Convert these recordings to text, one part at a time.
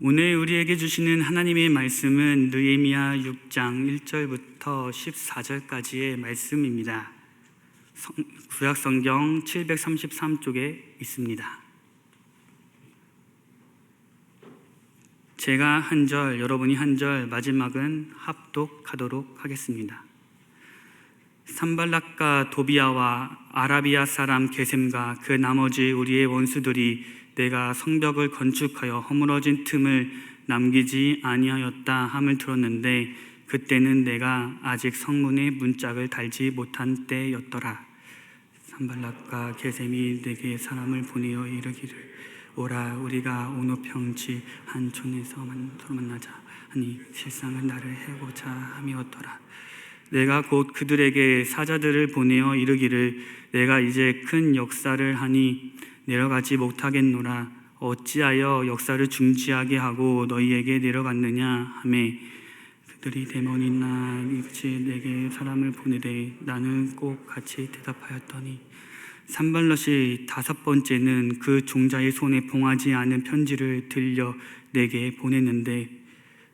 오늘 우리에게 주시는 하나님의 말씀은 느헤미야 6장 1절부터 14절까지의 말씀입니다. 구약성경 733쪽에 있습니다. 제가 한 절, 여러분이 한 절, 마지막은 합독하도록 하겠습니다. 산발락과 도비아와 아라비아 사람 게셈과 그 나머지 우리의 원수들이 내가 성벽을 건축하여 허물어진 틈을 남기지 아니하였다 함을 들었는데 그때는 내가 아직 성문에 문짝을 달지 못한 때였더라. 산발락과 게셈이 내게 사람을 보내어 이르기를 오라 우리가 오노평지 한 촌에서 서로 만나자 하니 실상은 나를 해고자 함이었더라. 내가 곧 그들에게 사자들을 보내어 이르기를 내가 이제 큰 역사를 하니 내려가지 못하겠노라. 어찌하여 역사를 중지하게 하고 너희에게 내려갔느냐 하매 그들이 데몬이나 같이 내게 사람을 보내되 나는 꼭 같이 대답하였더니 산발럿이 5번째는 그 종자의 손에 봉하지 않은 편지를 들려 내게 보냈는데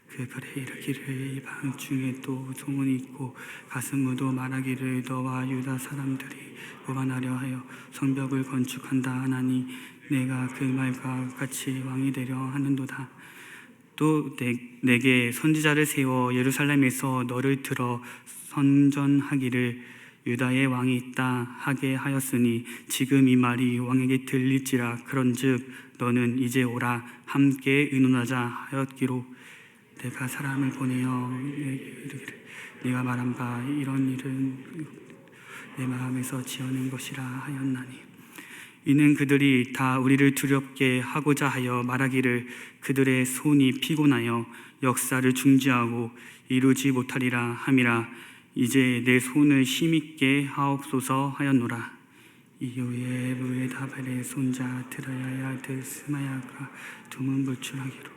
그 글에 이르기를 이방 중에 또 소문이 있고 가슴으로 말하기를 너와 유다 사람들이 고반하려 하여 성벽을 건축한다 하나니 내가 그 말과 같이 왕이 되려 하는도다. 또 내게 선지자를 세워 예루살렘에서 너를 들어 선전하기를 유다의 왕이 있다 하게 하였으니 지금 이 말이 왕에게 들릴지라. 그런즉 너는 이제 오라 함께 의논하자 하였기로 내가 사람을 보내어 이르기를 네가 말한 바 이런 일은 내 마음에서 지어낸 것이라 하였나니 이는 그들이 다 우리를 두렵게 하고자 하여 말하기를 그들의 손이 피곤하여 역사를 중지하고 이루지 못하리라 함이라. 이제 내 손을 힘있게 하옵소서 하였노라. 이후에 무에다발의 손자 드라야의 아들 스마야가 두문불출하기로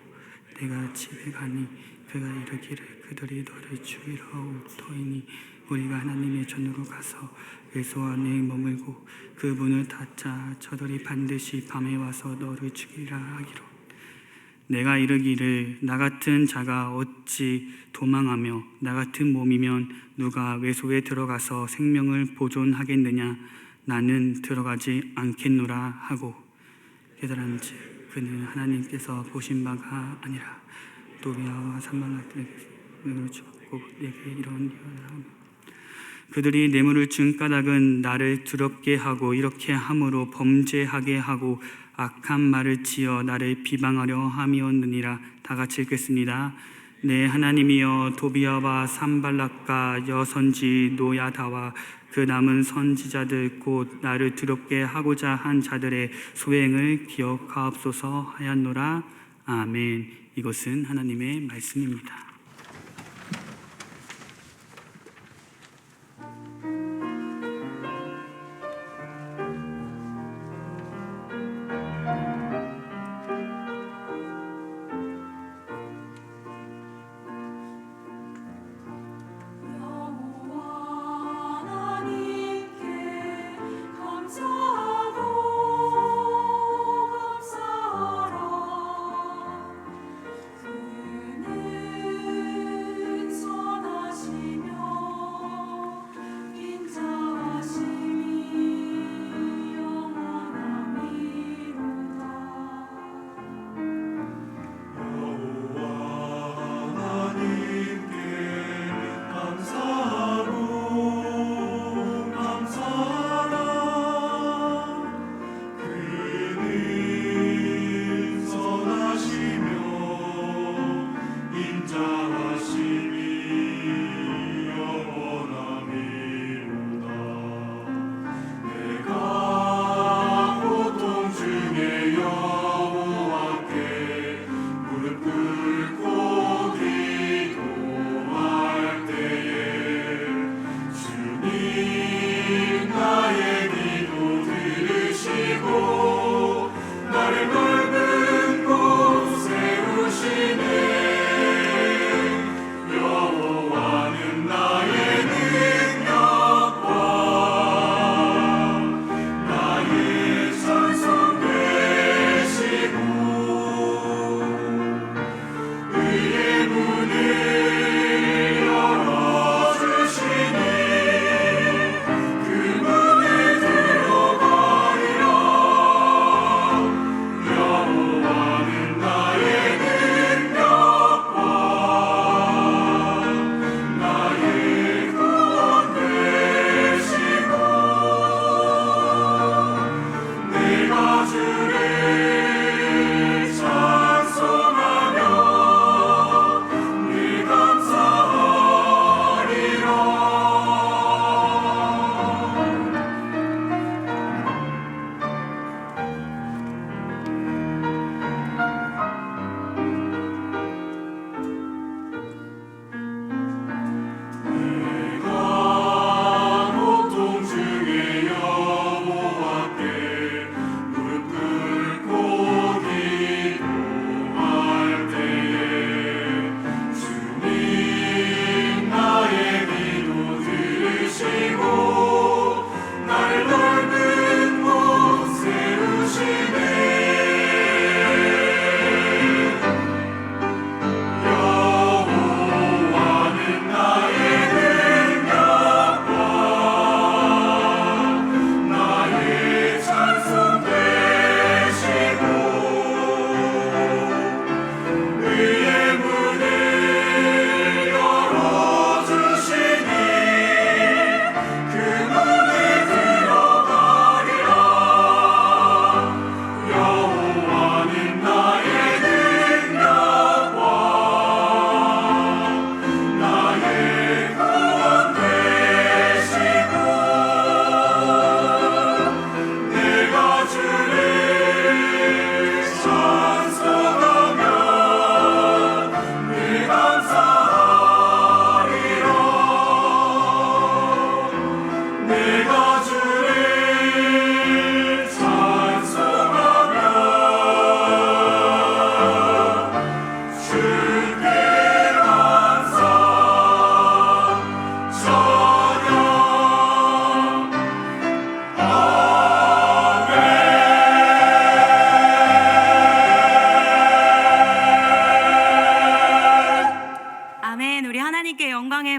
내가 집에 가니 그가 이르기를 그들이 너를 죽이러 올 터이니 우리가 하나님의 전으로 가서 예수 안에 머물고 그 문을 닫자 저들이 반드시 밤에 와서 너를 죽이라 하기로 내가 이르기를 나 같은 자가 어찌 도망하며 나 같은 몸이면 누가 외소에 들어가서 생명을 보존하겠느냐 나는 들어가지 않겠노라 하고 깨달은즉 그는 하나님께서 보신 바가 아니라 도비아와 산발락에게 죽었고 내게 이런 예언을 하며 그들이 뇌물을 준 까닭은 나를 두렵게 하고 이렇게 함으로 범죄하게 하고 악한 말을 지어 나를 비방하려 함이었느니라. 다 같이 읽겠습니다. 내 하나님이여 도비아와 산발락과 여선지 노야다와 그 남은 선지자들 곧 나를 두렵게 하고자 한 자들의 소행을 기억하옵소서 하였노라. 아멘. 이것은 하나님의 말씀입니다.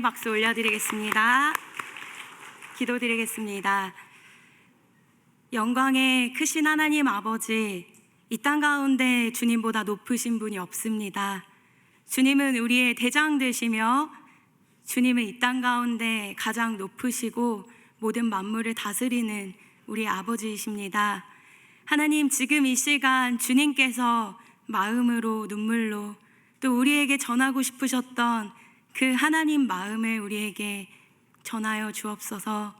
함께 박수 올려드리겠습니다. 기도드리겠습니다. 영광의 크신 하나님 아버지, 이 땅 가운데 주님보다 높으신 분이 없습니다. 주님은 우리의 대장 되시며 주님은 이 땅 가운데 가장 높으시고 모든 만물을 다스리는 우리 아버지이십니다. 하나님, 지금 이 시간 주님께서 마음으로 눈물로 또 우리에게 전하고 싶으셨던 그 하나님 마음을 우리에게 전하여 주옵소서.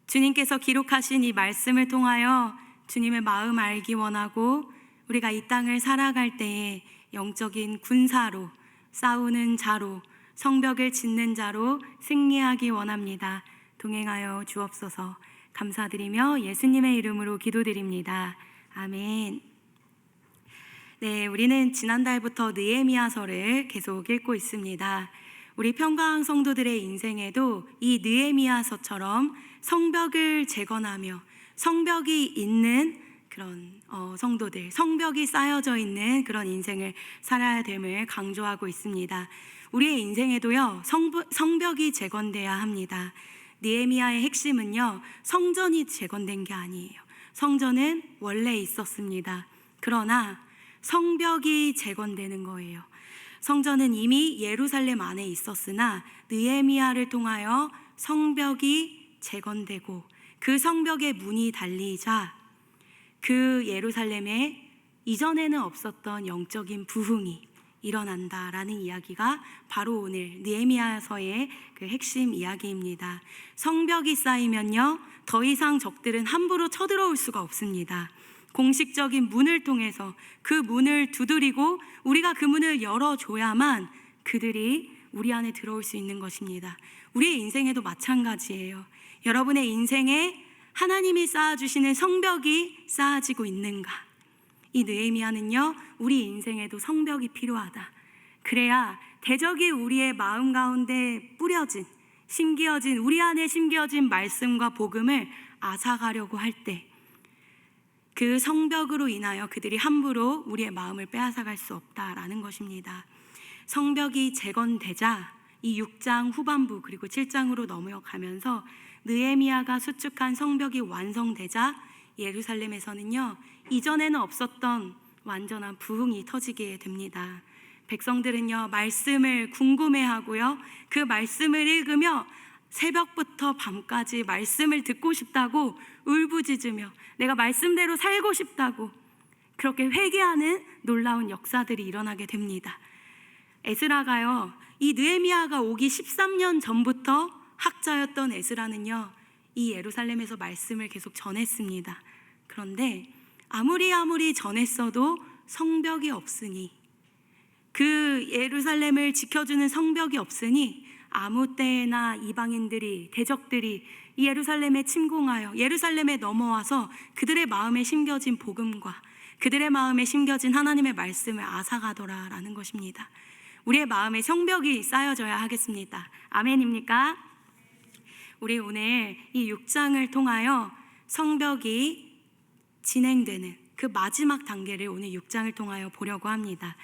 주님께서 기록하신 이 말씀을 통하여 주님의 마음 알기 원하고 우리가 이 땅을 살아갈 때에 영적인 군사로, 싸우는 자로, 성벽을 짓는 자로 승리하기 원합니다. 동행하여 주옵소서. 감사드리며 예수님의 이름으로 기도드립니다. 아멘. 네, 우리는 지난달부터 느헤미야서를 계속 읽고 있습니다. 우리 평강 성도들의 인생에도 이 느헤미야서처럼 성벽을 재건하며 성벽이 있는 그런 성도들, 성벽이 쌓여져 있는 그런 인생을 살아야 됨을 강조하고 있습니다. 우리의 인생에도요, 성벽이 재건돼야 합니다. 느헤미야의 핵심은요, 성전이 재건된 게 아니에요. 성전은 원래 있었습니다. 그러나 성벽이 재건되는 거예요. 성전은 이미 예루살렘 안에 있었으나 느헤미야를 통하여 성벽이 재건되고 그 성벽의 문이 달리자 그 예루살렘에 이전에는 없었던 영적인 부흥이 일어난다라는 이야기가 바로 오늘 느헤미야서의 그 핵심 이야기입니다. 성벽이 쌓이면요, 더 이상 적들은 함부로 쳐들어올 수가 없습니다. 공식적인 문을 통해서 그 문을 두드리고 우리가 그 문을 열어줘야만 그들이 우리 안에 들어올 수 있는 것입니다. 우리의 인생에도 마찬가지예요. 여러분의 인생에 하나님이 쌓아주시는 성벽이 쌓아지고 있는가? 이 느헤미야는요, 우리 인생에도 성벽이 필요하다. 그래야 대적이 우리의 마음 가운데 뿌려진, 심겨진, 우리 안에 심겨진 말씀과 복음을 앗아가려고 할 때 그 성벽으로 인하여 그들이 함부로 우리의 마음을 빼앗아갈 수 없다라는 것입니다. 성벽이 재건되자 이 6장 후반부 그리고 7장으로 넘어가면서 느헤미야가 수축한 성벽이 완성되자 예루살렘에서는요, 이전에는 없었던 완전한 부흥이 터지게 됩니다. 백성들은요, 말씀을 궁금해하고요, 그 말씀을 읽으며 새벽부터 밤까지 말씀을 듣고 싶다고 울부짖으며 내가 말씀대로 살고 싶다고 그렇게 회개하는 놀라운 역사들이 일어나게 됩니다. 에스라가요, 이 느헤미야가 오기 13년 전부터 학자였던 에스라는요, 이 예루살렘에서 말씀을 계속 전했습니다. 그런데 아무리 전했어도 성벽이 없으니, 그 예루살렘을 지켜주는 성벽이 없으니 아무 때나 이방인들이, 대적들이 이 예루살렘에 침공하여 예루살렘에 넘어와서 그들의 마음에 심겨진 복음과 그들의 마음에 심겨진 하나님의 말씀을 앗아가더라라는 것입니다. 우리의 마음에 성벽이 쌓여져야 하겠습니다. 아멘입니까? 우리 오늘 이 6장을 통하여 성벽이 진행되는 그 마지막 단계를 오늘 6장을 통하여 보려고 합니다.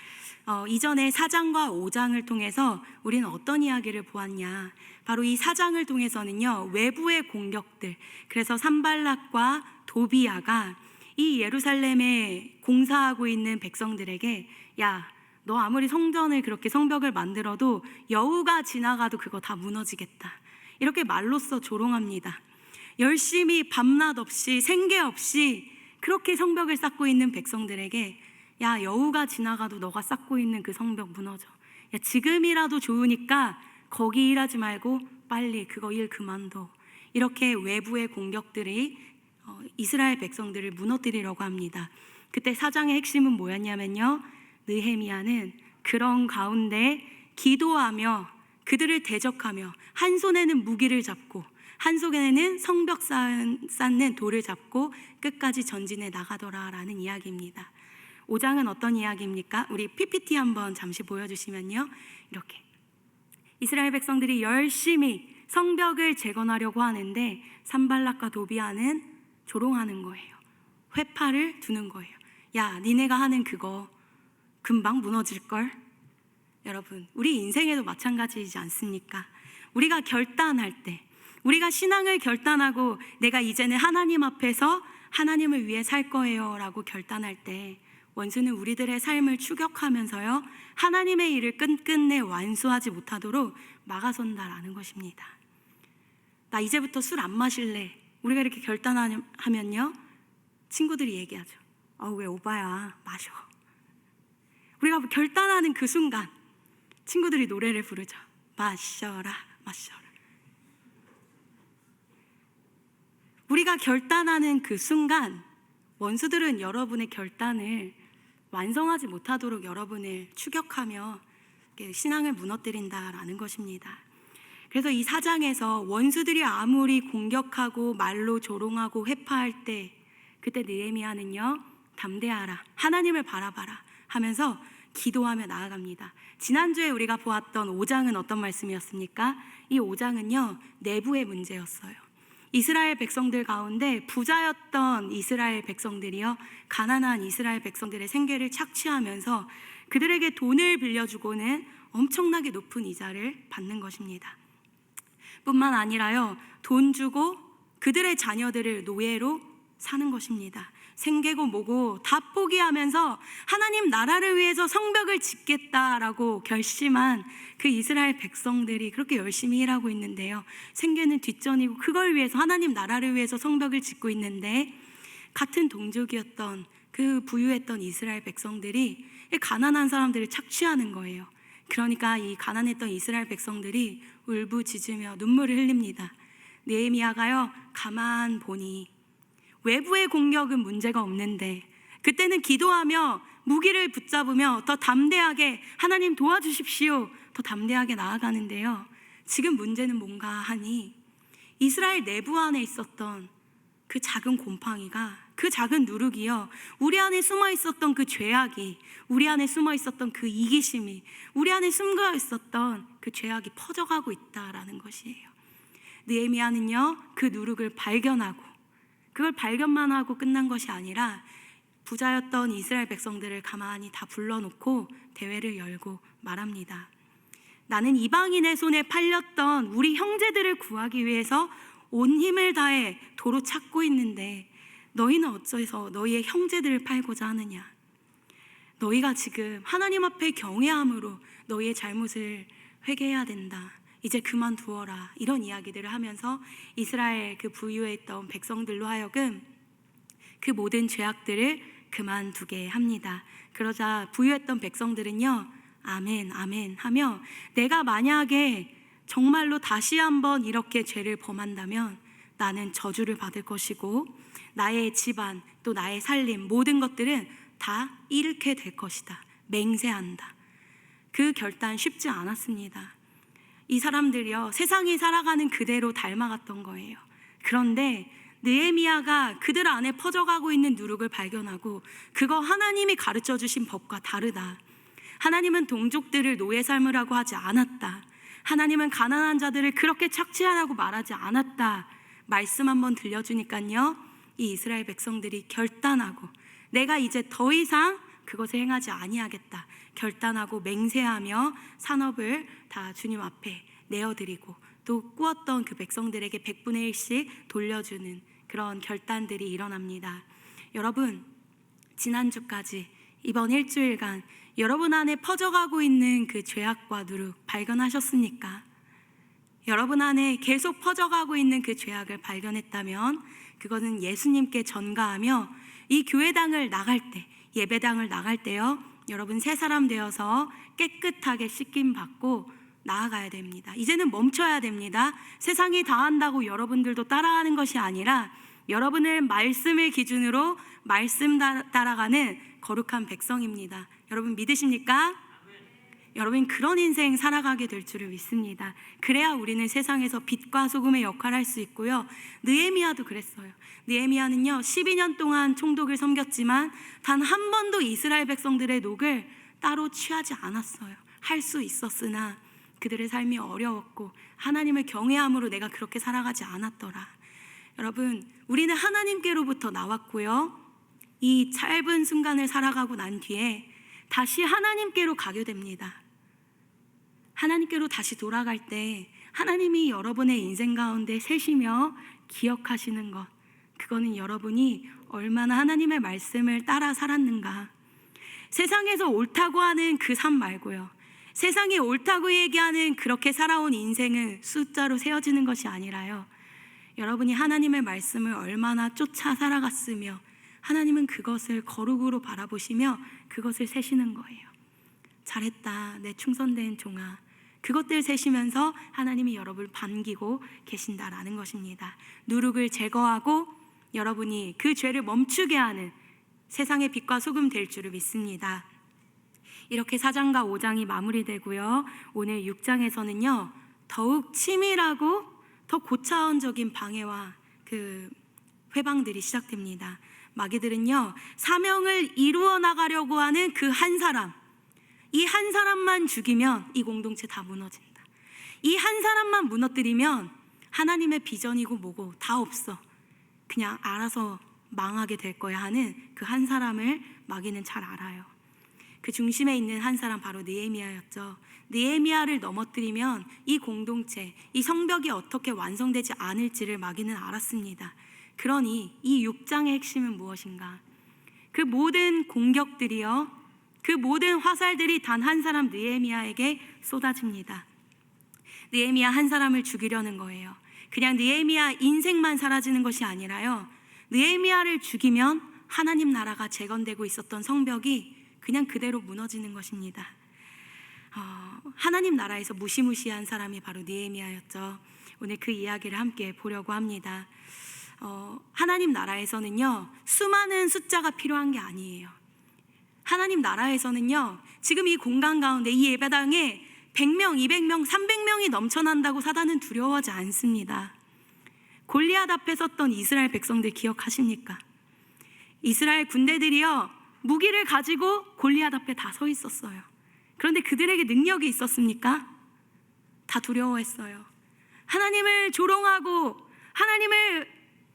이전에 4장과 5장을 통해서 우리는 어떤 이야기를 보았냐? 바로 이 4장을 통해서는요, 외부의 공격들, 그래서 산발락과 도비야가 이 예루살렘에 공사하고 있는 백성들에게, 야, 너 아무리 성전을 그렇게 성벽을 만들어도 여우가 지나가도 그거 다 무너지겠다, 이렇게 말로써 조롱합니다. 열심히 밤낮 없이 생계 없이 그렇게 성벽을 쌓고 있는 백성들에게, 야, 여우가 지나가도 너가 쌓고 있는 그 성벽 무너져. 야, 지금이라도 좋으니까 거기 일하지 말고 빨리 그거 일 그만둬. 이렇게 외부의 공격들이 이스라엘 백성들을 무너뜨리려고 합니다. 그때 4장의 핵심은 뭐였냐면요, 느헤미야는 그런 가운데 기도하며 그들을 대적하며 한 손에는 무기를 잡고 한 손에는 성벽 쌓는 돌을 잡고 끝까지 전진해 나가더라라는 이야기입니다. 5장은 어떤 이야기입니까? 우리 PPT 한번 잠시 보여주시면요, 이렇게 이스라엘 백성들이 열심히 성벽을 재건하려고 하는데 산발락과 도비야는 조롱하는 거예요. 회파를 두는 거예요. 야, 니네가 하는 그거 금방 무너질걸? 여러분, 우리 인생에도 마찬가지이지 않습니까? 우리가 결단할 때, 우리가 신앙을 결단하고 내가 이제는 하나님 앞에서 하나님을 위해 살 거예요 라고 결단할 때 원수는 우리들의 삶을 추격하면서요, 하나님의 일을 끝끝내 완수하지 못하도록 막아선다라는 것입니다. 나 이제부터 술 안 마실래. 우리가 이렇게 결단하면요, 친구들이 얘기하죠. 왜 오바야, 마셔. 우리가 결단하는 그 순간 친구들이 노래를 부르죠. 마셔라, 마셔라. 우리가 결단하는 그 순간 원수들은 여러분의 결단을 완성하지 못하도록 여러분을 추격하며 신앙을 무너뜨린다라는 것입니다. 그래서 이 4장에서 원수들이 아무리 공격하고 말로 조롱하고 회파할 때, 그때 느헤미야는요, 담대하라, 하나님을 바라봐라 하면서 기도하며 나아갑니다. 지난주에 우리가 보았던 5장은 어떤 말씀이었습니까? 이 5장은요, 내부의 문제였어요. 이스라엘 백성들 가운데 부자였던 이스라엘 백성들이요, 가난한 이스라엘 백성들의 생계를 착취하면서 그들에게 돈을 빌려주고는 엄청나게 높은 이자를 받는 것입니다. 뿐만 아니라요, 돈 주고 그들의 자녀들을 노예로 사는 것입니다. 생계고 뭐고 다 포기하면서 하나님 나라를 위해서 성벽을 짓겠다라고 결심한 그 이스라엘 백성들이 그렇게 열심히 일하고 있는데요, 생계는 뒷전이고 그걸 위해서, 하나님 나라를 위해서 성벽을 짓고 있는데, 같은 동족이었던 그 부유했던 이스라엘 백성들이 가난한 사람들을 착취하는 거예요. 그러니까 이 가난했던 이스라엘 백성들이 울부짖으며 눈물을 흘립니다. 느헤미야가요, 가만 보니 외부의 공격은 문제가 없는데, 그때는 기도하며 무기를 붙잡으며 더 담대하게 하나님 도와주십시오, 더 담대하게 나아가는데요, 지금 문제는 뭔가 하니 이스라엘 내부 안에 있었던 그 작은 곰팡이가, 그 작은 누룩이요, 우리 안에 숨어 있었던 그 죄악이, 우리 안에 숨어 있었던 그 이기심이, 우리 안에 숨겨 있었던 그 죄악이 퍼져가고 있다라는 것이에요. 느헤미야는요, 그 누룩을 발견하고, 그걸 발견만 하고 끝난 것이 아니라 부자였던 이스라엘 백성들을 가만히 다 불러놓고 대회를 열고 말합니다. 나는 이방인의 손에 팔렸던 우리 형제들을 구하기 위해서 온 힘을 다해 도로 찾고 있는데 너희는 어째서 너희의 형제들을 팔고자 하느냐. 너희가 지금 하나님 앞에 경외함으로 너희의 잘못을 회개해야 된다. 이제 그만두어라. 이런 이야기들을 하면서 이스라엘 그 부유에 있던 백성들로 하여금 그 모든 죄악들을 그만두게 합니다. 그러자 부유했던 백성들은요, 아멘 아멘 하며, 내가 만약에 정말로 다시 한번 이렇게 죄를 범한다면 나는 저주를 받을 것이고 나의 집안 또 나의 살림 모든 것들은 다 잃게 될 것이다. 맹세한다. 그 결단 쉽지 않았습니다. 이 사람들이요, 세상이 살아가는 그대로 닮아갔던 거예요. 그런데 느헤미야가 그들 안에 퍼져가고 있는 누룩을 발견하고, 그거 하나님이 가르쳐 주신 법과 다르다. 하나님은 동족들을 노예 삶으라고 하지 않았다. 하나님은 가난한 자들을 그렇게 착취하라고 말하지 않았다. 말씀 한번 들려주니까요, 이 이스라엘 백성들이 결단하고 내가 이제 더 이상 그것을 행하지 아니하겠다 결단하고 맹세하며 산업을 다 주님 앞에 내어드리고 또 꾸었던 그 백성들에게 100분의 1씩 돌려주는 그런 결단들이 일어납니다. 여러분, 지난주까지 이번 일주일간 여러분 안에 퍼져가고 있는 그 죄악과 누룩 발견하셨습니까? 여러분 안에 계속 퍼져가고 있는 그 죄악을 발견했다면 그거는 예수님께 전가하며 이 교회당을 나갈 때, 예배당을 나갈 때요, 여러분 새 사람 되어서 깨끗하게 씻김 받고 나아가야 됩니다. 이제는 멈춰야 됩니다. 세상이 다 한다고 여러분들도 따라하는 것이 아니라 여러분을 말씀을 기준으로 말씀 따라가는 거룩한 백성입니다. 여러분 믿으십니까? 여러분 그런 인생 살아가게 될 줄을 믿습니다. 그래야 우리는 세상에서 빛과 소금의 역할을 할 수 있고요. 느헤미야도 그랬어요. 느헤미야는요 12년 동안 총독을 섬겼지만 단 한 번도 이스라엘 백성들의 녹을 따로 취하지 않았어요. 할 수 있었으나 그들의 삶이 어려웠고 하나님을 경외함으로 내가 그렇게 살아가지 않았더라. 여러분, 우리는 하나님께로부터 나왔고요, 이 짧은 순간을 살아가고 난 뒤에 다시 하나님께로 가게 됩니다. 하나님께로 다시 돌아갈 때 하나님이 여러분의 인생 가운데 세시며 기억하시는 것, 그거는 여러분이 얼마나 하나님의 말씀을 따라 살았는가. 세상에서 옳다고 하는 그 삶 말고요, 세상이 옳다고 얘기하는 그렇게 살아온 인생은 숫자로 세워지는 것이 아니라요, 여러분이 하나님의 말씀을 얼마나 쫓아 살아갔으며 하나님은 그것을 거룩으로 바라보시며 그것을 세시는 거예요. 잘했다, 내 충성된 종아. 그것들 세시면서 하나님이 여러분을 반기고 계신다라는 것입니다. 누룩을 제거하고 여러분이 그 죄를 멈추게 하는 세상의 빛과 소금 될 줄을 믿습니다. 이렇게 4장과 5장이 마무리되고요, 오늘 6장에서는요 더욱 치밀하고 더 고차원적인 방해와 그 회방들이 시작됩니다. 마귀들은요, 사명을 이루어 나가려고 하는 그 한 사람, 이 한 사람만 죽이면 이 공동체 다 무너진다. 이 한 사람만 무너뜨리면 하나님의 비전이고 뭐고 다 없어, 그냥 알아서 망하게 될 거야 하는 그 한 사람을 마귀는 잘 알아요. 그 중심에 있는 한 사람 바로 느헤미야였죠. 느헤미야를 넘어뜨리면 이 공동체, 이 성벽이 어떻게 완성되지 않을지를 마귀는 알았습니다. 그러니 이 6장의 핵심은 무엇인가? 그 모든 공격들이요, 그 모든 화살들이 단 한 사람 느헤미야에게 쏟아집니다. 느헤미야 한 사람을 죽이려는 거예요. 그냥 느헤미야 인생만 사라지는 것이 아니라요, 느헤미야를 죽이면 하나님 나라가 재건되고 있었던 성벽이 그냥 그대로 무너지는 것입니다. 하나님 나라에서 무시무시한 사람이 바로 느헤미야였죠. 오늘 그 이야기를 함께 보려고 합니다. 하나님 나라에서는요, 수많은 숫자가 필요한 게 아니에요. 하나님 나라에서는요, 지금 이 공간 가운데 이 예배당에 100명, 200명, 300명이 넘쳐난다고 사단은 두려워하지 않습니다. 골리앗 앞에 섰던 이스라엘 백성들 기억하십니까? 이스라엘 군대들이요, 무기를 가지고 골리앗 앞에 다 서 있었어요. 그런데 그들에게 능력이 있었습니까? 다 두려워했어요. 하나님을 조롱하고 하나님을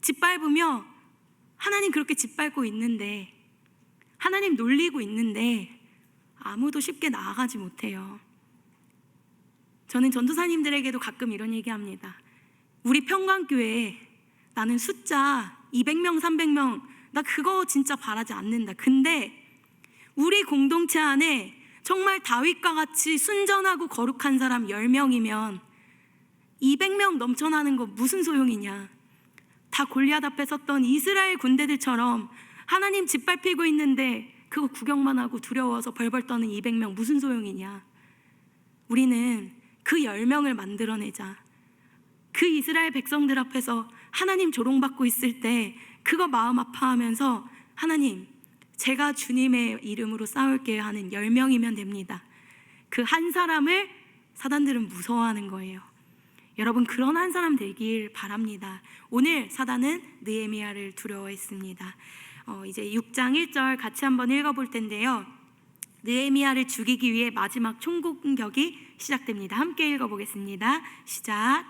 짓밟으며, 하나님 그렇게 짓밟고 있는데, 하나님 놀리고 있는데 아무도 쉽게 나아가지 못해요. 저는 전도사님들에게도 가끔 이런 얘기합니다. 우리 평강교회에 나는 숫자 200명, 300명 나 그거 진짜 바라지 않는다. 근데 우리 공동체 안에 정말 다윗과 같이 순전하고 거룩한 사람 10명이면 200명 넘쳐나는 거 무슨 소용이냐. 다 골리앗 앞에 섰던 이스라엘 군대들처럼 하나님 짓밟히고 있는데 그거 구경만 하고 두려워서 벌벌 떠는 200명 무슨 소용이냐. 우리는 그 10명을 만들어내자. 그 이스라엘 백성들 앞에서 하나님 조롱받고 있을 때 그거 마음 아파하면서 하나님 제가 주님의 이름으로 싸울게요 하는 10명이면 됩니다. 그 한 사람을 사단들은 무서워하는 거예요. 여러분 그런 한 사람 되길 바랍니다. 오늘 사단은 느헤미야를 두려워했습니다. 이제 6장 1절 같이 한번 읽어볼 텐데요, 느헤미야를 죽이기 위해 마지막 총공격이 시작됩니다. 함께 읽어보겠습니다. 시작.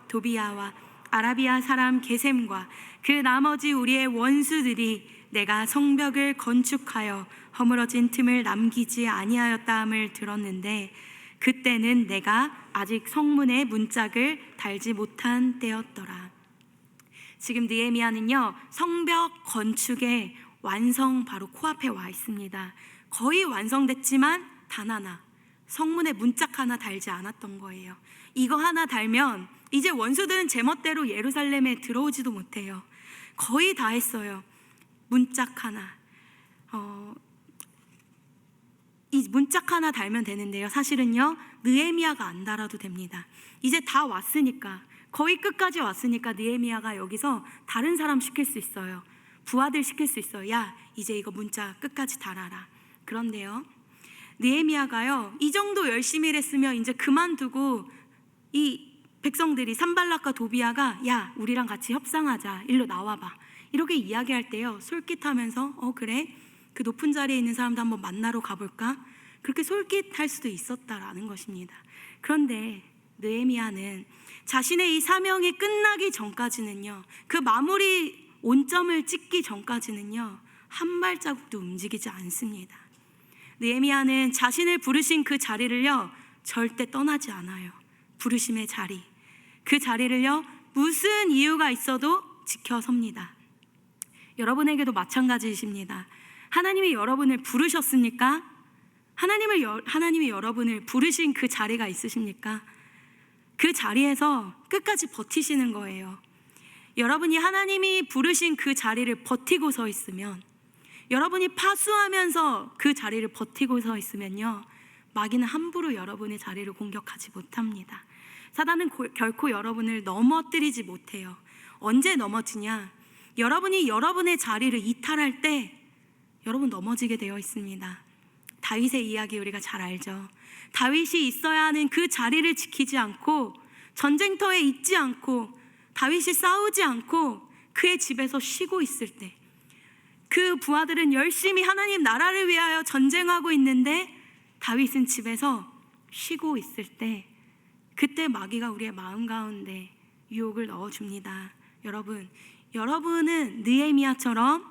도비야와 아라비아 사람 게셈과 그 나머지 우리의 원수들이 내가 성벽을 건축하여 허물어진 틈을 남기지 아니하였다함을 들었는데 그때는 내가 아직 성문에 문짝을 달지 못한 때였더라. 지금 느헤미야는요, 성벽 건축의 완성 바로 코앞에 와 있습니다. 거의 완성됐지만 단 하나, 성문에 문짝 하나 달지 않았던 거예요. 이거 하나 달면 이제 원수들은 제멋대로 예루살렘에 들어오지도 못해요. 거의 다 했어요. 문짝 하나, 이 문짝 하나 달면 되는데요, 사실은요 느헤미야가 안 달아도 됩니다. 이제 다 왔으니까, 거의 끝까지 왔으니까 느헤미야가 여기서 다른 사람 시킬 수 있어요. 부하들 시킬 수 있어요. 야 이제 이거 문짝 끝까지 달아라. 그런데요 느헤미야가요 이 정도 열심히 일했으면 이제 그만두고 이 백성들이 산발락과 도비야가 야 우리랑 같이 협상하자, 일로 나와봐, 이렇게 이야기할 때요 솔깃하면서 그래 그 높은 자리에 있는 사람도 한번 만나러 가볼까, 그렇게 솔깃할 수도 있었다라는 것입니다. 그런데 느헤미야는 자신의 이 사명이 끝나기 전까지는요, 그 마무리 온점을 찍기 전까지는요 한 발자국도 움직이지 않습니다. 느헤미야는 자신을 부르신 그 자리를요 절대 떠나지 않아요. 부르심의 자리, 그 자리를요 무슨 이유가 있어도 지켜섭니다. 여러분에게도 마찬가지이십니다. 하나님이 여러분을 부르셨습니까? 하나님이 여러분을 부르신 그 자리가 있으십니까? 그 자리에서 끝까지 버티시는 거예요. 여러분이 하나님이 부르신 그 자리를 버티고 서 있으면, 여러분이 파수하면서 그 자리를 버티고 서 있으면요, 마귀는 함부로 여러분의 자리를 공격하지 못합니다. 사단은 결코 여러분을 넘어뜨리지 못해요. 언제 넘어지냐? 여러분이 여러분의 자리를 이탈할 때 여러분 넘어지게 되어 있습니다. 다윗의 이야기 우리가 잘 알죠. 다윗이 있어야 하는 그 자리를 지키지 않고, 전쟁터에 있지 않고, 다윗이 싸우지 않고 그의 집에서 쉬고 있을 때, 그 부하들은 열심히 하나님 나라를 위하여 전쟁하고 있는데 다윗은 집에서 쉬고 있을 때, 그때 마귀가 우리의 마음 가운데 유혹을 넣어줍니다. 여러분은 느헤미야처럼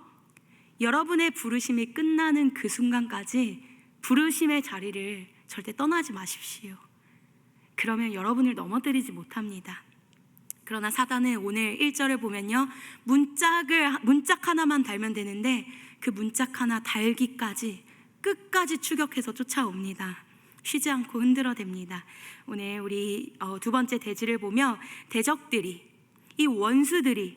여러분의 부르심이 끝나는 그 순간까지 부르심의 자리를 절대 떠나지 마십시오. 그러면 여러분을 넘어뜨리지 못합니다. 그러나 사단은 오늘 1절을 보면요, 문짝 하나만 달면 되는데 그 문짝 하나 달기까지 끝까지 추격해서 쫓아옵니다. 쉬지 않고 흔들어댑니다. 오늘 우리 두 번째 대지를 보며 대적들이, 이 원수들이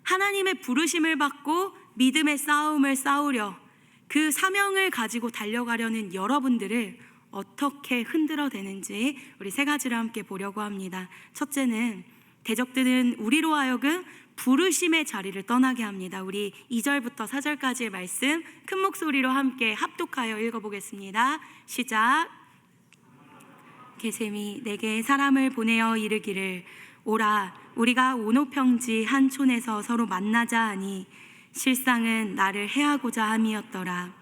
하나님의 부르심을 받고 믿음의 싸움을 싸우려 그 사명을 가지고 달려가려는 여러분들을 어떻게 흔들어대는지 우리 세 가지를 함께 보려고 합니다. 첫째는, 대적들은 우리로 하여금 부르심의 자리를 떠나게 합니다. 우리 2절부터 4절까지의 말씀 큰 목소리로 함께 합독하여 읽어보겠습니다. 시작. 게셈이 내게 사람을 보내어 이르기를, 오라, 우리가 오노평지 한 촌에서 서로 만나자 하니 실상은 나를 해하고자 함이었더라.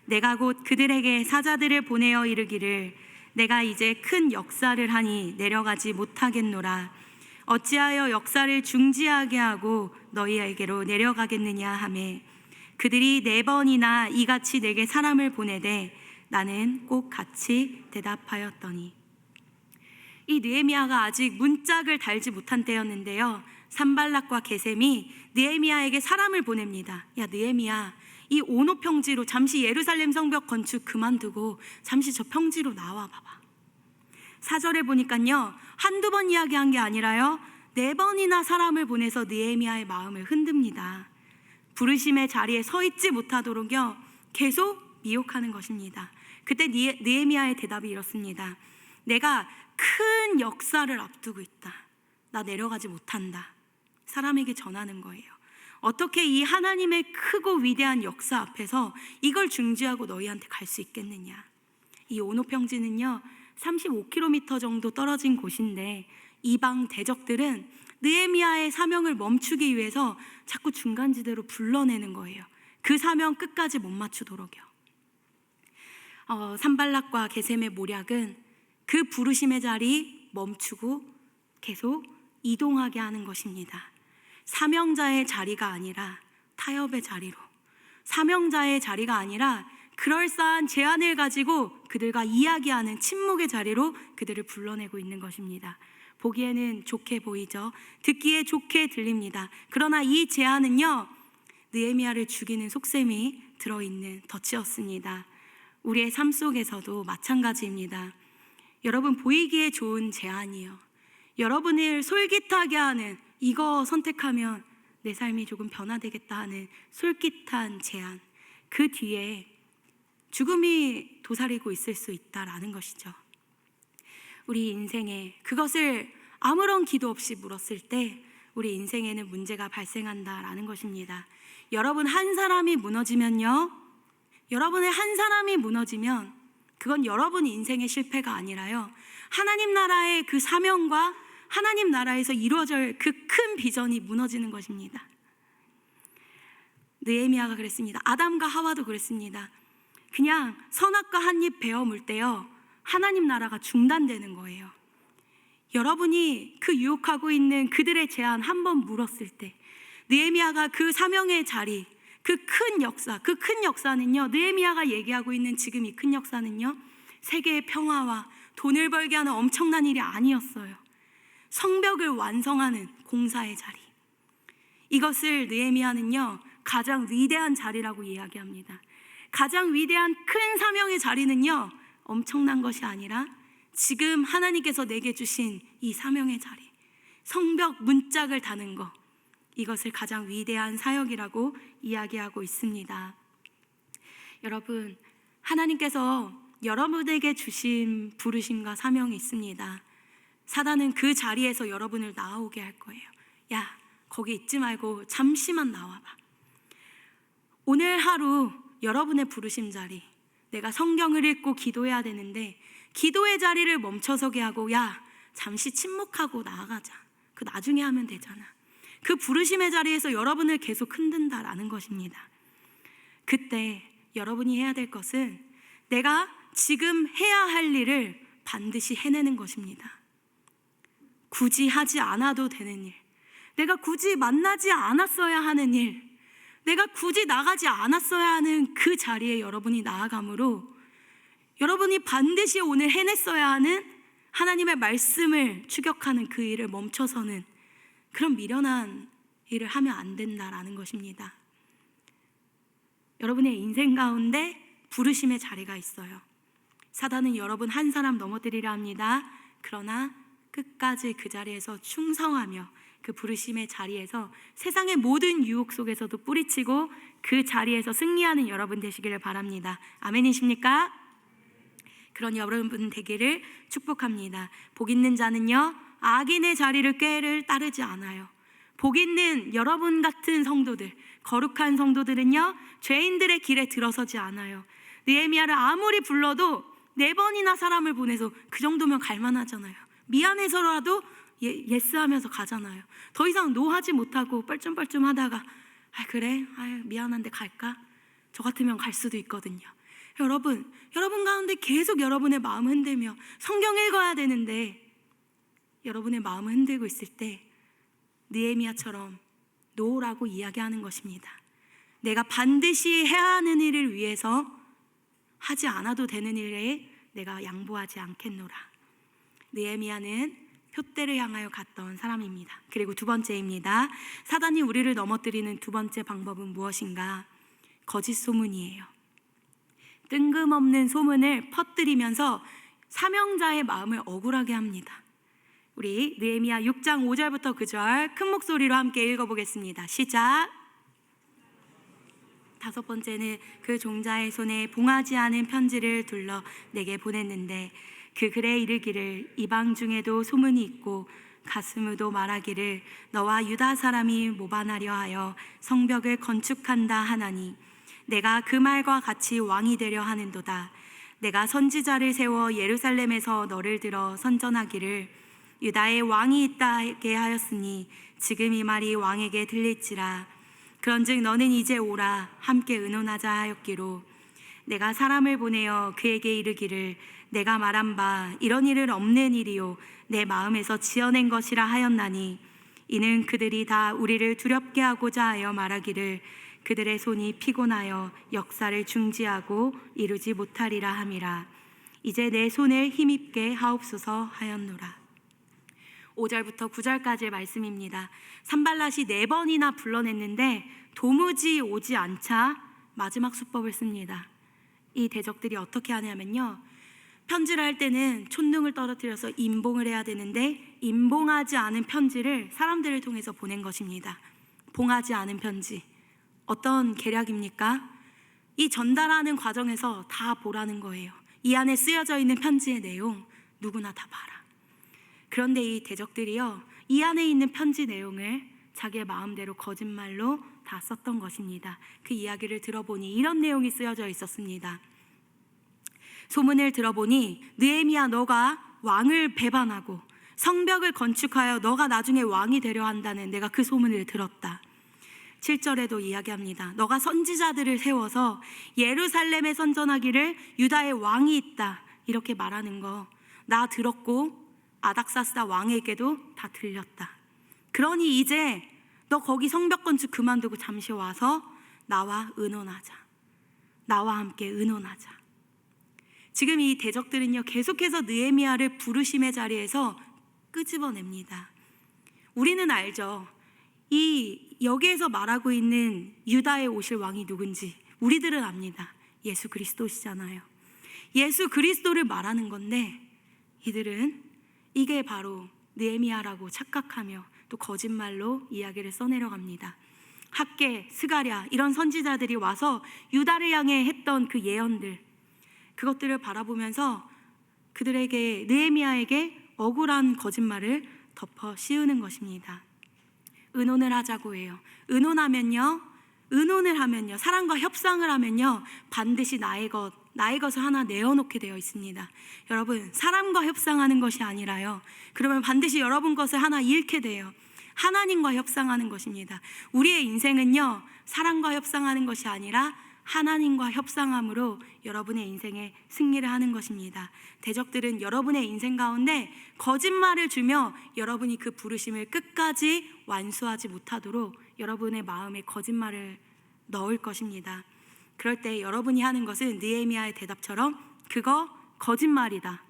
내가 곧 그들에게 사자들을 보내어 이르기를, 내가 이제 큰 역사를 하니 내려가지 못하겠노라. 어찌하여 역사를 중지하게 하고 너희에게로 내려가겠느냐 하매, 그들이 4번이나 이같이 내게 사람을 보내되 나는 꼭 같이 대답하였더니. 이 느헤미야가 아직 문짝을 달지 못한 때였는데요, 산발락과 게셈이 느헤미야에게 사람을 보냅니다. 야 느헤미야, 이 오노 평지로 잠시 예루살렘 성벽 건축 그만두고 잠시 저 평지로 나와 봐봐. 4절에 보니까요, 한두 번 이야기한 게 아니라요 4번이나 사람을 보내서 느헤미야의 마음을 흔듭니다. 부르심의 자리에 서 있지 못하도록요 계속 미혹하는 것입니다. 그때 느헤미야의 대답이 이렇습니다. 내가 큰 역사를 앞두고 있다. 나 내려가지 못한다. 사람에게 전하는 거예요. 어떻게 이 하나님의 크고 위대한 역사 앞에서 이걸 중지하고 너희한테 갈 수 있겠느냐. 이 오노 평지는요 35km 정도 떨어진 곳인데, 이방 대적들은 느헤미야의 사명을 멈추기 위해서 자꾸 중간지대로 불러내는 거예요. 그 사명 끝까지 못 맞추도록요. 산발락과 게셈의 모략은 그 부르심의 자리 멈추고 계속 이동하게 하는 것입니다. 사명자의 자리가 아니라 타협의 자리로, 사명자의 자리가 아니라 그럴싸한 제안을 가지고 그들과 이야기하는 침묵의 자리로 그들을 불러내고 있는 것입니다. 보기에는 좋게 보이죠. 듣기에 좋게 들립니다. 그러나 이 제안은요 느헤미야를 죽이는 속셈이 들어있는 덫이었습니다. 우리의 삶 속에서도 마찬가지입니다. 여러분, 보이기에 좋은 제안이요, 여러분을 솔깃하게 하는, 이거 선택하면 내 삶이 조금 변화되겠다 하는 솔깃한 제안, 그 뒤에 죽음이 도사리고 있을 수 있다라는 것이죠. 우리 인생에 그것을 아무런 기도 없이 물었을 때 우리 인생에는 문제가 발생한다라는 것입니다. 여러분 한 사람이 무너지면요, 여러분의 한 사람이 무너지면 그건 여러분 인생의 실패가 아니라요 하나님 나라의 그 사명과 하나님 나라에서 이루어질 그 큰 비전이 무너지는 것입니다. 느헤미야가 그랬습니다. 아담과 하와도 그랬습니다. 그냥 선악과 한 입 베어 물 때요 하나님 나라가 중단되는 거예요. 여러분이 그 유혹하고 있는 그들의 제안 한 번 물었을 때, 느헤미야가 그 사명의 자리, 그 큰 역사는요, 느헤미야가 얘기하고 있는 지금 이 큰 역사는요, 세계의 평화와 돈을 벌게 하는 엄청난 일이 아니었어요. 성벽을 완성하는 공사의 자리. 이것을 느헤미야는요, 가장 위대한 자리라고 이야기합니다. 가장 위대한 큰 사명의 자리는요, 엄청난 것이 아니라 지금 하나님께서 내게 주신 이 사명의 자리, 성벽 문짝을 다는 것, 이것을 가장 위대한 사역이라고 이야기하고 있습니다. 여러분, 하나님께서 여러분에게 주신 부르심과 사명이 있습니다. 사단은 그 자리에서 여러분을 나오게 할 거예요. 야, 거기 있지 말고 잠시만 나와봐. 오늘 하루 여러분의 부르심 자리, 내가 성경을 읽고 기도해야 되는데 기도의 자리를 멈춰서게 하고, 야, 잠시 침묵하고 나아가자. 그 나중에 하면 되잖아. 그 부르심의 자리에서 여러분을 계속 흔든다라는 것입니다. 그때 여러분이 해야 될 것은 내가 지금 해야 할 일을 반드시 해내는 것입니다. 굳이 하지 않아도 되는 일, 내가 굳이 만나지 않았어야 하는 일, 내가 굳이 나가지 않았어야 하는 그 자리에 여러분이 나아가므로 여러분이 반드시 오늘 해냈어야 하는 하나님의 말씀을 추격하는 그 일을 멈춰서는 그런 미련한 일을 하면 안 된다라는 것입니다. 여러분의 인생 가운데 부르심의 자리가 있어요. 사단은 여러분 한 사람 넘어뜨리려 합니다. 그러나 끝까지 그 자리에서 충성하며 그 부르심의 자리에서 세상의 모든 유혹 속에서도 뿌리치고 그 자리에서 승리하는 여러분 되시기를 바랍니다. 아멘이십니까? 그런 여러분 되기를 축복합니다. 복 있는 자는요, 악인의 자리를 꾀를 따르지 않아요. 복 있는 여러분 같은 성도들, 거룩한 성도들은요, 죄인들의 길에 들어서지 않아요. 느헤미야를 아무리 불러도 4번이나 사람을 보내서 그 정도면 갈만하잖아요. 미안해서라도 예스하면서 가잖아요. 더 이상 노하지 못하고 뻘쭘뻘쭘 하다가 그래? 미안한데 갈까? 저 같으면 갈 수도 있거든요. 여러분 가운데 계속 여러분의 마음을 흔들며 성경 읽어야 되는데 여러분의 마음을 흔들고 있을 때 느헤미야처럼 노라고 이야기하는 것입니다. 내가 반드시 해야 하는 일을 위해서 하지 않아도 되는 일에 내가 양보하지 않겠노라. 느헤미야는 표대를 향하여 갔던 사람입니다. 그리고 두 번째입니다. 사단이 우리를 넘어뜨리는 두 번째 방법은 무엇인가? 거짓 소문이에요. 뜬금없는 소문을 퍼뜨리면서 사명자의 마음을 억울하게 합니다. 우리 느헤미야 6장 5절부터 9절 큰 목소리로 함께 읽어보겠습니다. 시작. 5번째는 그 종자의 손에 봉하지 않은 편지를 둘러 내게 보냈는데 그 글에 이르기를 이방 중에도 소문이 있고 가스무도 말하기를 너와 유다 사람이 모반하려 하여 성벽을 건축한다 하나니 내가 그 말과 같이 왕이 되려 하는도다. 내가 선지자를 세워 예루살렘에서 너를 들어 선전하기를 유다의 왕이 있다게 하였으니 지금 이 말이 왕에게 들릴지라. 그런즉 너는 이제 오라 함께 의논하자 하였기로 내가 사람을 보내어 그에게 이르기를 내가 말한 바 이런 일은 없는 일이요 내 마음에서 지어낸 것이라 하였나니 이는 그들이 다 우리를 두렵게 하고자 하여 말하기를 그들의 손이 피곤하여 역사를 중지하고 이루지 못하리라 함이라. 이제 내 손을 힘입게 하옵소서 하였노라. 5절부터 9절까지의 말씀입니다. 산발랏이 4번이나 불러냈는데 도무지 오지 않자 마지막 수법을 씁니다. 이 대적들이 어떻게 하냐면요, 편지를 할 때는 촛능을 떨어뜨려서 임봉을 해야 되는데 임봉하지 않은 편지를 사람들을 통해서 보낸 것입니다. 봉하지 않은 편지, 어떤 계략입니까? 이 전달하는 과정에서 다 보라는 거예요. 이 안에 쓰여져 있는 편지의 내용 누구나 다 봐라. 그런데 이 대적들이요, 이 안에 있는 편지 내용을 자기의 마음대로 거짓말로 다 썼던 것입니다. 그 이야기를 들어보니 이런 내용이 쓰여져 있었습니다. 소문을 들어보니 느헤미야 너가 왕을 배반하고 성벽을 건축하여 너가 나중에 왕이 되려 한다는 내가 그 소문을 들었다. 7절에도 이야기합니다. 너가 선지자들을 세워서 예루살렘에 선전하기를 유다의 왕이 있다 이렇게 말하는 거 나 들었고 아닥사스다 왕에게도 다 들렸다. 그러니 이제 너 거기 성벽 건축 그만두고 잠시 와서 나와 의논하자. 나와 함께 의논하자. 지금 이 대적들은요, 계속해서 느헤미야를 부르심의 자리에서 끄집어냅니다. 우리는 알죠. 여기에서 말하고 있는 유다에 오실 왕이 누군지 우리들은 압니다. 예수 그리스도시잖아요. 예수 그리스도를 말하는 건데 이들은 이게 바로 느헤미야라고 착각하며 또 거짓말로 이야기를 써내려갑니다. 학개, 스가랴 이런 선지자들이 와서 유다를 향해 했던 그 예언들, 그것들을 바라보면서 그들에게, 느헤미야에게 억울한 거짓말을 덮어 씌우는 것입니다. 의논을 하자고 해요. 의논을 하면요, 사람과 협상을 하면요, 반드시 나의 것을 하나 내어놓게 되어 있습니다. 여러분, 사람과 협상하는 것이 아니라요, 그러면 반드시 여러분 것을 하나 잃게 돼요. 하나님과 협상하는 것입니다. 우리의 인생은요, 사람과 협상하는 것이 아니라 하나님과 협상함으로 여러분의 인생에 승리를 하는 것입니다. 대적들은 여러분의 인생 가운데 거짓말을 주며 여러분이 그 부르심을 끝까지 완수하지 못하도록 여러분의 마음에 거짓말을 넣을 것입니다. 그럴 때 여러분이 하는 것은 느헤미야의 대답처럼 그거 거짓말이다,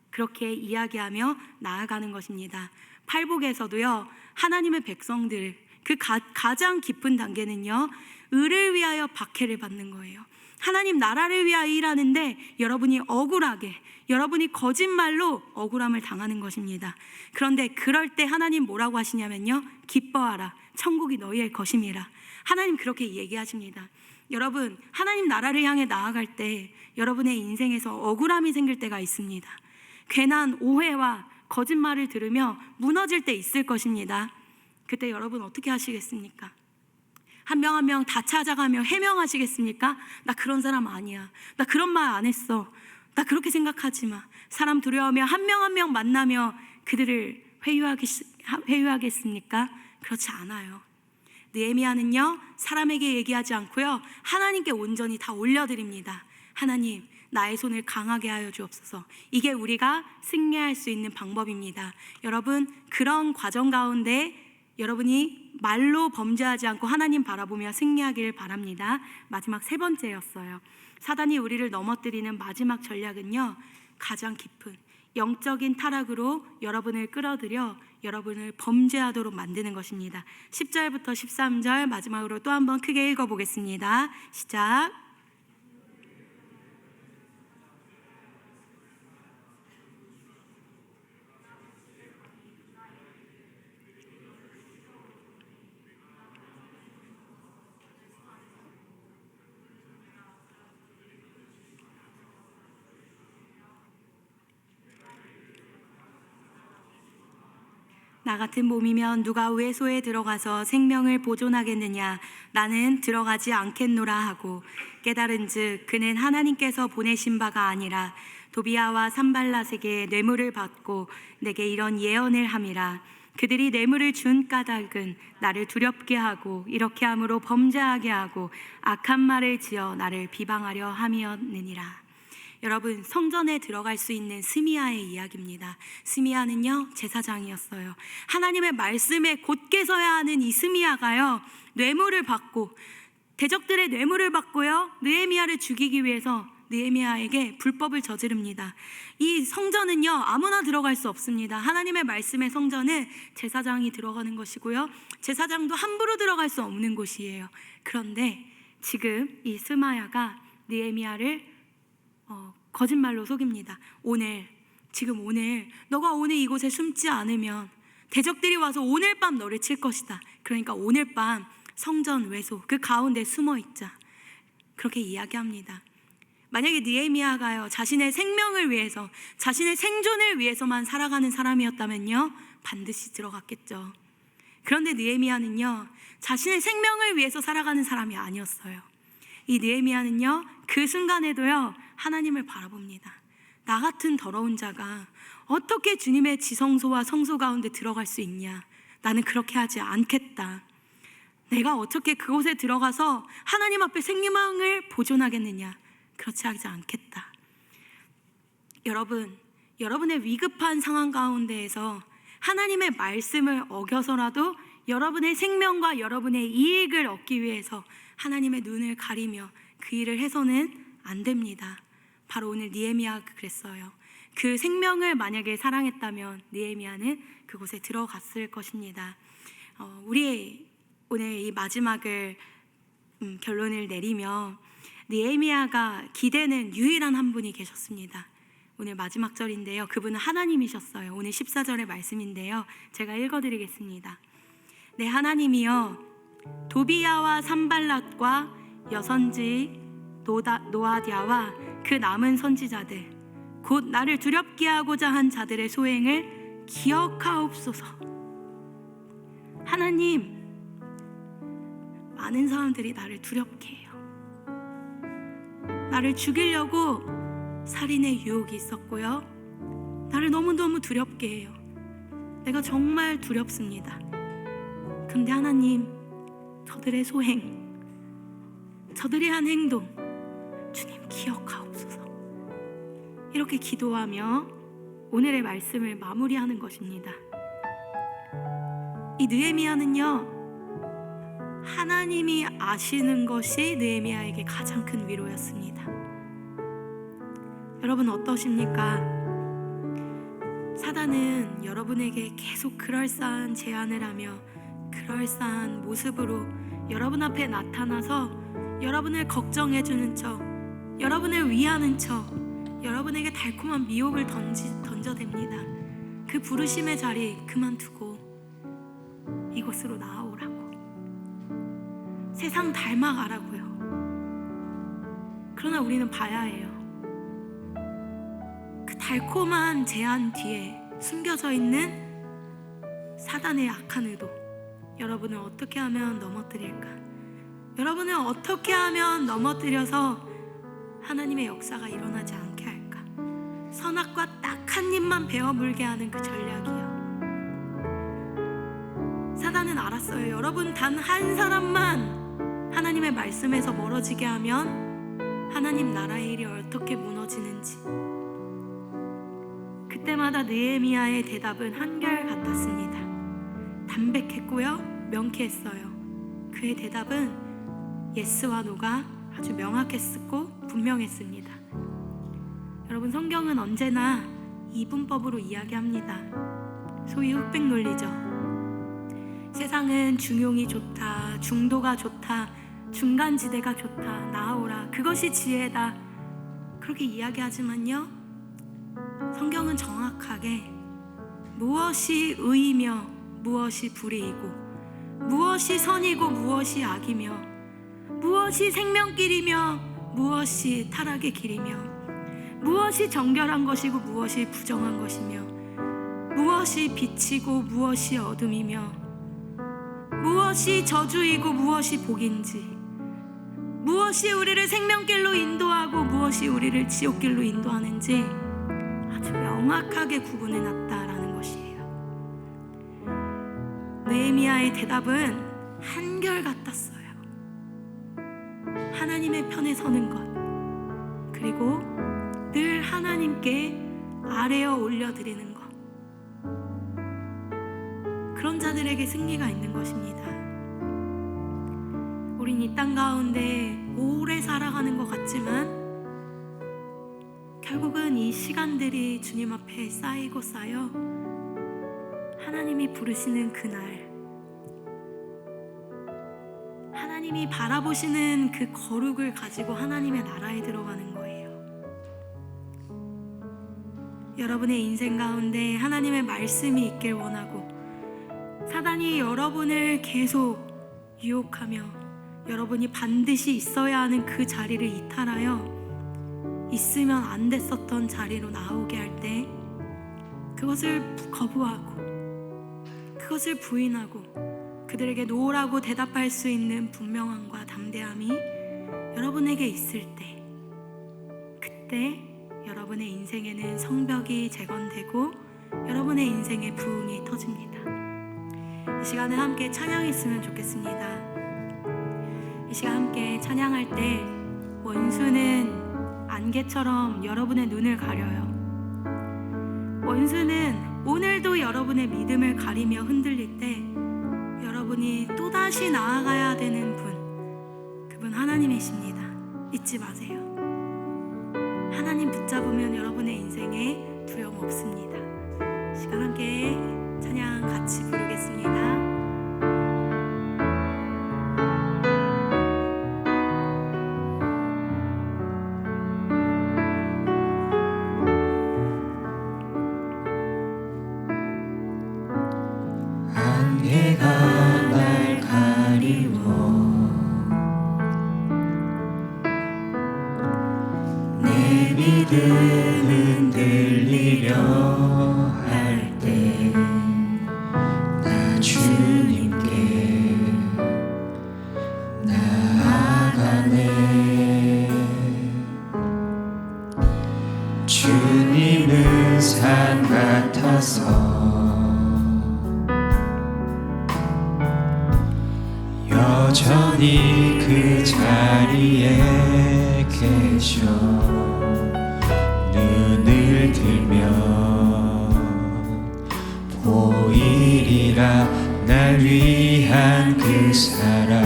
그렇게 이야기하며 나아가는 것입니다. 팔복에서도요, 하나님의 백성들 그 가장 깊은 단계는요, 의를 위하여 박해를 받는 거예요. 하나님 나라를 위하여 일하는데 여러분이 억울하게, 여러분이 거짓말로 억울함을 당하는 것입니다. 그런데 그럴 때 하나님 뭐라고 하시냐면요, 기뻐하라, 천국이 너희의 것임이라. 하나님 그렇게 얘기하십니다. 여러분, 하나님 나라를 향해 나아갈 때 여러분의 인생에서 억울함이 생길 때가 있습니다. 괜한 오해와 거짓말을 들으며 무너질 때 있을 것입니다. 그때 여러분 어떻게 하시겠습니까? 한 명 한 명 다 찾아가며 해명하시겠습니까? 나 그런 사람 아니야, 나 그런 말 안 했어, 나 그렇게 생각하지 마. 사람 두려워하며 한 명 한 명 만나며 그들을 회유하겠습니까? 그렇지 않아요. 느헤미야는요, 사람에게 얘기하지 않고요, 하나님께 온전히 다 올려드립니다. 하나님, 나의 손을 강하게 하여 주옵소서. 이게 우리가 승리할 수 있는 방법입니다. 여러분, 그런 과정 가운데 여러분이 말로 범죄하지 않고 하나님 바라보며 승리하길 바랍니다. 마지막 세 번째였어요. 사단이 우리를 넘어뜨리는 마지막 전략은요, 가장 깊은 영적인 타락으로 여러분을 끌어들여 여러분을 범죄하도록 만드는 것입니다. 10절부터 13절 마지막으로 또 한번 크게 읽어보겠습니다. 시작. 나 같은 몸이면 누가 외소에 들어가서 생명을 보존하겠느냐? 나는 들어가지 않겠노라 하고 깨달은즉 그는 하나님께서 보내신 바가 아니라 도비아와 산발랏에게 뇌물을 받고 내게 이런 예언을 함이라. 그들이 뇌물을 준 까닭은 나를 두렵게 하고 이렇게 함으로 범죄하게 하고 악한 말을 지어 나를 비방하려 함이었느니라. 여러분, 성전에 들어갈 수 있는 스미야의 이야기입니다. 스미야는요, 제사장이었어요. 하나님의 말씀에 곧게 서야 하는 이 스미야가요, 뇌물을 받고, 대적들의 뇌물을 받고요, 느헤미야를 죽이기 위해서 느헤미야에게 불법을 저지릅니다. 이 성전은요, 아무나 들어갈 수 없습니다. 하나님의 말씀의 성전은 제사장이 들어가는 것이고요, 제사장도 함부로 들어갈 수 없는 곳이에요. 그런데 지금 이 스마야가 느헤미야를 거짓말로 속입니다. 지금 오늘 너가 오늘 이곳에 숨지 않으면 대적들이 와서 오늘 밤 너를 칠 것이다. 그러니까 오늘 밤 성전 외소 그 가운데 숨어 있자. 그렇게 이야기합니다. 만약에 느헤미야가요, 자신의 생명을 위해서, 자신의 생존을 위해서만 살아가는 사람이었다면요, 반드시 들어갔겠죠. 그런데 느헤미야는요, 자신의 생명을 위해서 살아가는 사람이 아니었어요. 이 느헤미야는요, 그 순간에도요, 하나님을 바라봅니다. 나 같은 더러운 자가 어떻게 주님의 지성소와 성소 가운데 들어갈 수 있냐? 나는 그렇게 하지 않겠다. 내가 어떻게 그곳에 들어가서 하나님 앞에 생명을 보존하겠느냐? 그렇지 하지 않겠다. 여러분의 위급한 상황 가운데에서 하나님의 말씀을 어겨서라도 여러분의 생명과 여러분의 이익을 얻기 위해서 하나님의 눈을 가리며 그 일을 해서는 안 됩니다. 바로 오늘 느헤미야가 그랬어요. 그 생명을 만약에 사랑했다면 느헤미야는 그곳에 들어갔을 것입니다. 우리 오늘 이 마지막을 결론을 내리며 느헤미야가 기대는 유일한 한 분이 계셨습니다. 오늘 마지막 절인데요, 그분은 하나님이셨어요. 오늘 14절의 말씀인데요, 제가 읽어드리겠습니다. 네, 하나님이여, 도비야와 산발랏과 여선지 노아디아와 그 남은 선지자들, 곧 나를 두렵게 하고자 한 자들의 소행을 기억하옵소서. 하나님, 많은 사람들이 나를 두렵게 해요. 나를 죽이려고 살인의 유혹이 있었고요, 나를 너무너무 두렵게 해요. 내가 정말 두렵습니다. 근데 하나님, 저들의 소행, 저들이 한 행동, 주님 기억하옵소서. 이렇게 기도하며 오늘의 말씀을 마무리하는 것입니다. 이 느헤미야는요, 하나님이 아시는 것이 느헤미야에게 가장 큰 위로였습니다. 여러분 어떠십니까? 사단은 여러분에게 계속 그럴싸한 제안을 하며 그럴싸한 모습으로 여러분 앞에 나타나서 여러분을 걱정해주는 척, 여러분을 위하는 척, 여러분에게 달콤한 미혹을 던져댑니다. 그 부르심의 자리 그만두고 이곳으로 나아오라고, 세상 닮아가라고요. 그러나 우리는 봐야 해요. 그 달콤한 제안 뒤에 숨겨져 있는 사단의 악한 의도, 여러분을 어떻게 하면 넘어뜨릴까? 여러분을 어떻게 하면 넘어뜨려서 하나님의 역사가 일어나지 않게 할까? 선악과 딱 한 입만 베어 물게 하는 그 전략이요. 사단은 알았어요. 여러분 단 한 사람만 하나님의 말씀에서 멀어지게 하면 하나님 나라의 일이 어떻게 무너지는지. 그때마다 느헤미야의 대답은 한결같았습니다. 담백했고요, 명쾌했어요. 그의 대답은 예스와 노가 아주 명확했고 분명했습니다. 여러분, 성경은 언제나 이분법으로 이야기합니다. 소위 흑백 논리죠. 세상은 중용이 좋다, 중도가 좋다, 중간지대가 좋다, 나아오라, 그것이 지혜다, 그렇게 이야기하지만요, 성경은 정확하게 무엇이 의이며 무엇이 불의이고, 무엇이 선이고 무엇이 악이며, 무엇이 생명길이며 무엇이 타락의 길이며, 무엇이 정결한 것이고 무엇이 부정한 것이며, 무엇이 빛이고 무엇이 어둠이며, 무엇이 저주이고 무엇이 복인지, 무엇이 우리를 생명길로 인도하고 무엇이 우리를 지옥길로 인도하는지 아주 명확하게 구분해 놨다라는 것이에요. 느헤미야의 대답은 한결같았어요. 하나님의 편에 서는 것, 그리고 늘 하나님께 아뢰어 올려드리는 것, 그런 자들에게 승리가 있는 것입니다. 우린 이 땅 가운데 오래 살아가는 것 같지만 결국은 이 시간들이 주님 앞에 쌓이고 쌓여 하나님이 부르시는 그날, 하나님이 바라보시는 그 거룩을 가지고 하나님의 나라에 들어가는 거예요. 여러분의 인생 가운데 하나님의 말씀이 있길 원하고, 사단이 여러분을 계속 유혹하며 여러분이 반드시 있어야 하는 그 자리를 이탈하여 있으면 안 됐었던 자리로 나오게 할 때 그것을 거부하고 그것을 부인하고 그들에게 노라고 대답할 수 있는 분명함과 담대함이 여러분에게 있을 때, 그때 여러분의 인생에는 성벽이 재건되고 여러분의 인생에 부흥이 터집니다. 이 시간에 함께 찬양했으면 좋겠습니다. 이 시간 함께 찬양할 때 원수는 안개처럼 여러분의 눈을 가려요. 원수는 오늘도 여러분의 믿음을 가리며 흔들릴 때 여러분이 또다시 나아가야 되는 분, 여러분 하나님이십니다. 잊지 마세요. 하나님 붙잡으면 여러분의 인생에 두려움 없습니다. 시간 함께 찬양 같이 부르겠습니다. 안개가 날 가리워 내 믿음 흔들리려 할 때 나 주님께 나아가네. 주님은 산 같아서 여전히 그 자리에 계셔. 눈을 들면 보이리라 날 위한 그 사랑.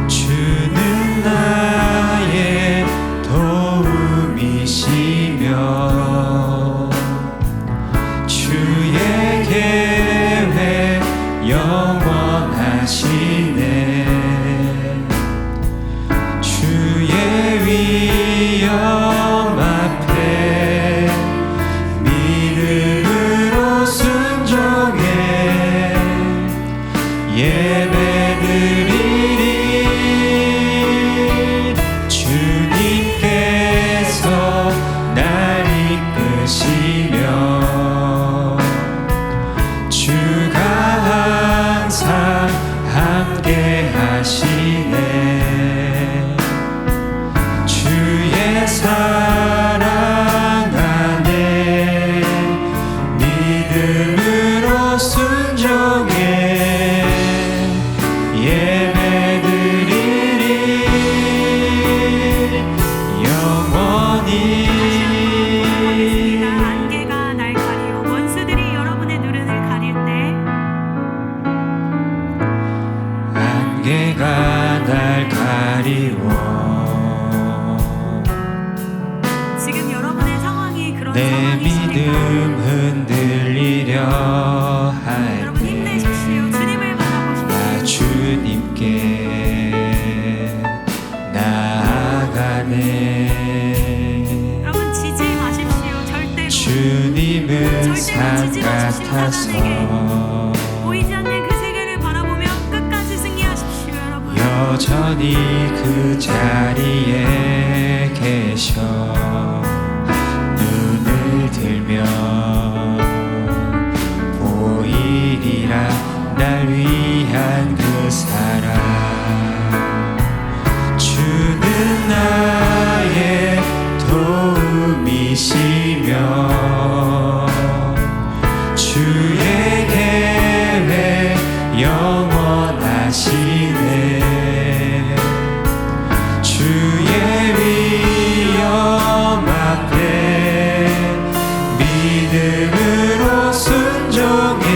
주는 나의 도움이시며 주의 계획 영원하시네. 주의 위엄 앞에 믿음으로 순종해 예배드리리. 주님께서 날 이끄시며 주가 항상 함께 하시네. 주의 사랑 안에 믿음으로 순종해 예배드리리. 영원히. 안개가 날 가리워 원수들이 여러분의 눈을 가릴 때 안개가 날 가리워 지금 여러분의 상황이 그런 내 상황이십니까? 믿음 흔들리려 할 여러분 때 힘내십시오. 주님을 바라보십시오. 나 주님께 나아가네. 여러분 지지 마십시오. 절대로 주님은 산 지지 마십시오. 같아서 보이지 않는 그 세계를 바라보며 끝까지 승리하십시오. 여러분 여전히 그 자리에 계셔. 눈을 들면 보이리라 날 위한 그 사랑. 주는 나의 도움이시며 주의 계획 영원하시네. 주의 위엄 앞에 믿음으로 순종해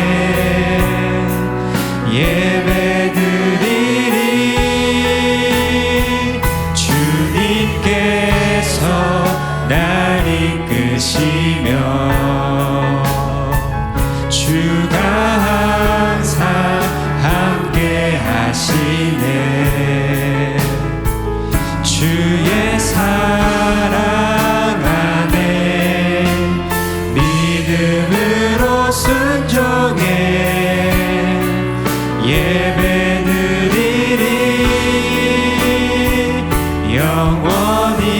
예배드리리. 주님께서 날 이끄시며 주가 항상 함께 하시네. 주의 사랑 안에 믿음으로 순종해 예배드리리. 영원히.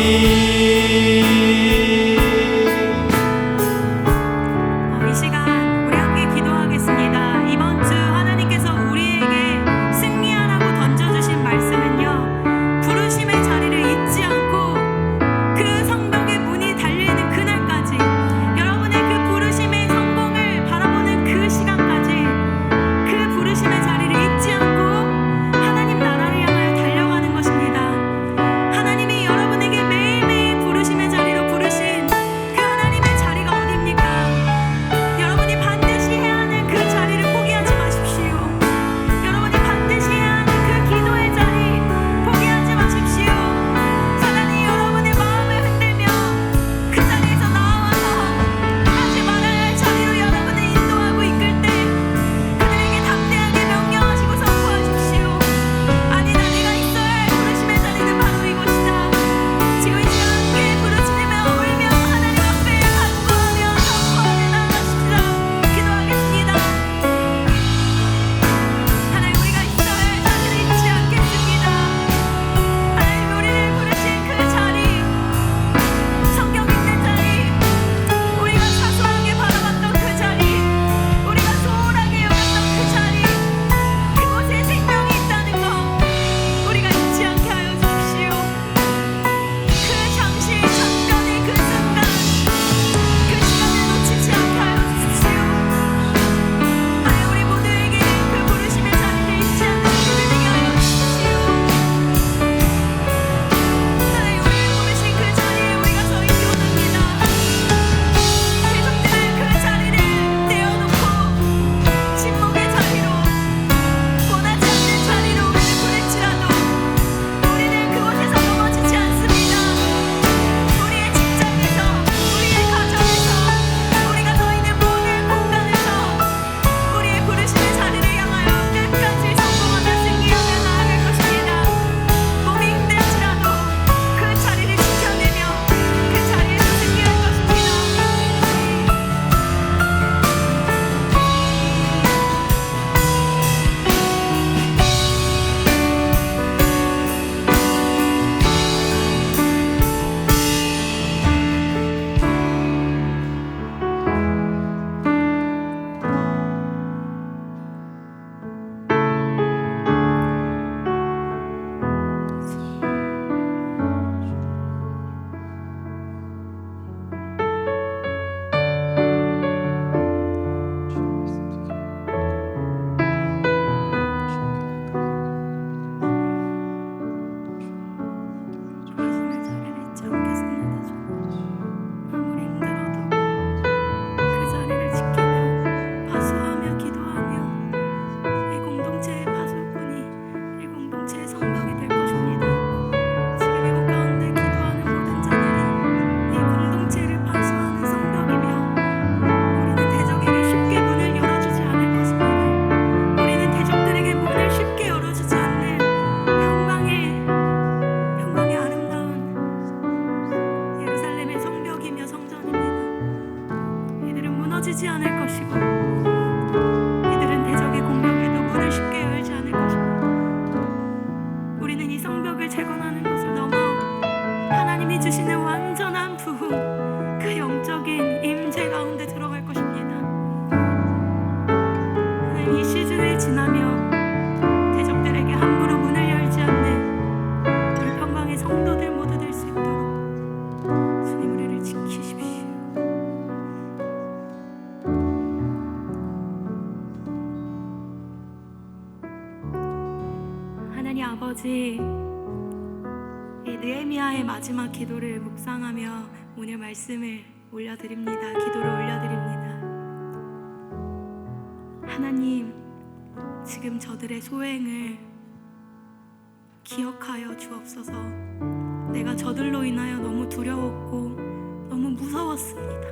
무너지지 않을 것이고 이들은 대적의 공격에도 문을 쉽게 열지 않을 것입니다. 우리는 이 성벽을 재건하는 것을 넘어 하나님이 주시는 완전한 부흥, 그 영적인 임재 가운데 들어갈 것입니다. 하나님, 이 시즌을 지나며 대적들에게 함부로 문을 열지 않는 우리 평강의 성도들 모두 될 수 있도록 주님 우리를 지키십시오. 하나님 아버지, 이 느헤미야의 마지막 기도를 묵상하며 오늘 말씀을 올려드립니다. 기도를 올려드립니다. 하나님, 지금 저들의 소행을 기억하여 주옵소서. 내가 저들로 인하여 너무 두려웠고 너무 무서웠습니다.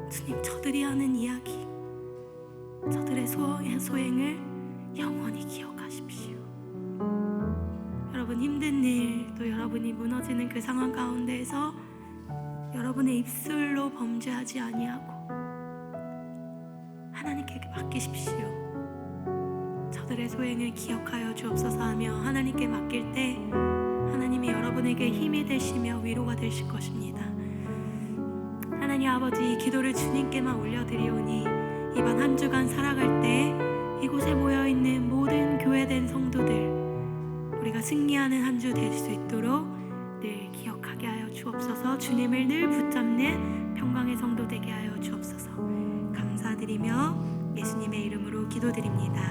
주님, 저들이 하는 이야기, 저들의 소행을 영원히 기억하십시오. 여러분 힘든 일, 또 여러분이 무너지는 그 상황 가운데에서 여러분의 입술로 범죄하지 아니하고 하나님께 맡기십시오. 저들의 소행을 기억하여 주옵소서 하며 하나님께 맡길 때 하나님이 여러분에게 힘이 되시며 위로가 되실 것입니다. 하나님 아버지, 이 기도를 주님께만 올려드리오니 이번 한 주간 살아갈 때 이곳에 모여있는 모든 교회된 성도들, 우리가 승리하는 한 주 될 수 있도록 늘 기억하게 하여 주옵소서. 주님을 늘 붙잡는 평강의 성도 되게 하여 주옵소서. 감사드리며 예수님의 이름으로 기도드립니다.